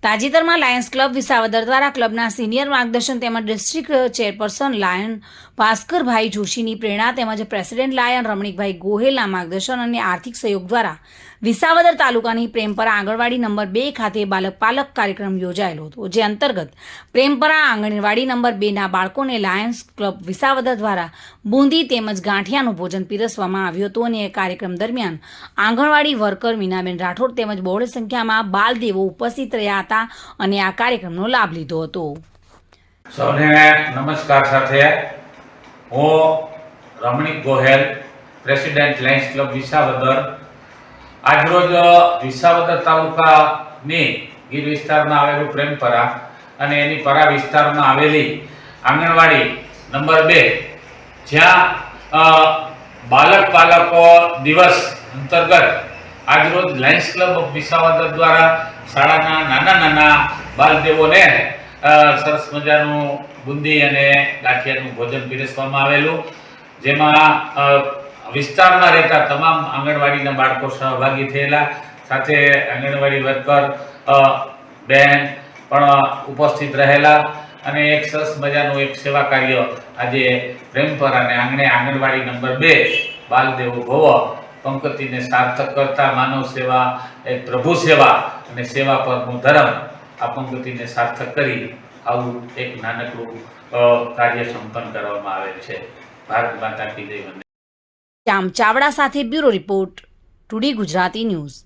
તાજેતરમાં Lions club Visavadar દ્વારા ક્લબના senior માર્ગદર્શન તેમજ ડિસ્ટ્રિક્ટ ચેરપર્સન લાયન ભાસ્કરભાઈ જોશીની પ્રેરણા તેમજ પ્રેસિડેન્ટ લાયન રમણીકભાઈ ગોહેલના માર્ગદર્શન અને આર્થિક સહયોગ દ્વારા વિસાવદર તાલુકાની પ્રેમપરા આંગણવાડી નંબર 2 ખાતે બાલક પાલક કાર્યક્રમ યોજાયેલો હતો, જે અંતર્ગત પ્રેમપરા આંગણવાડી નંબર 2ના બાળકોને લાયન્સ ક્લબ વિસાવદર દ્વારા બુંદી તેમજ ગાંઠિયાનું ભોજન પીરસવામાં આવ્યું હતું અને કાર્યક્રમ દરમિયાન આંગણવાડી વર્કર મીનાબેન રાઠોડ તેમજ બહોળી સંખ્યામાં બાલદેવો ઉપસ્થિત રહ્યા હતા અને આ કાર્યક્રમનો લાભ લીધો હતો। સૌને નમસ્કાર સાથે હું Ramnik Gohel, president lions club Visavadar, આજરોજ વિસાવદર તાલુકાની ગીર વિસ્તારમાં આવેલું પ્રેમપરા અને એની પરા વિસ્તારમાં આવેલી આંગણવાડી નંબર 2 જ્યાં બાલક પાલકો દિવસ અંતર્ગત આજરોજ લાયન્સ ક્લબ ઓફ વિસાવદર દ્વારા શાળાના નાના નાના બાલદેવોને સરસ મજાનું બુંદી અને ગાંઠિયાનું ભોજન પીરસવામાં આવેલું, જેમાં વિસ્તારમાં રહેતા તમામ આંગણવાડીના બાળકો સહભાગી થયેલા, સાથે આંગણવાડી વર્કર બેન પણ ઉપસ્થિત રહેલા અને એક સરસ મજાનું એક સેવા કાર્ય આજે પ્રેમપરા અને આંગણવાડી નંબર 2 બાલદેવો ભવ પંક્તિને સાર્થક કરતા માનવ સેવા એક પ્રભુ સેવા અને સેવા પરનો ધર્મ આ પંક્તિને સાર્થક કરી આવું એક નાનકડું કાર્ય સંપન્ન કરવામાં આવેલ છે। ભારત માતા કી જય। ચાવડા સાથે bureau report, today Gujarati news.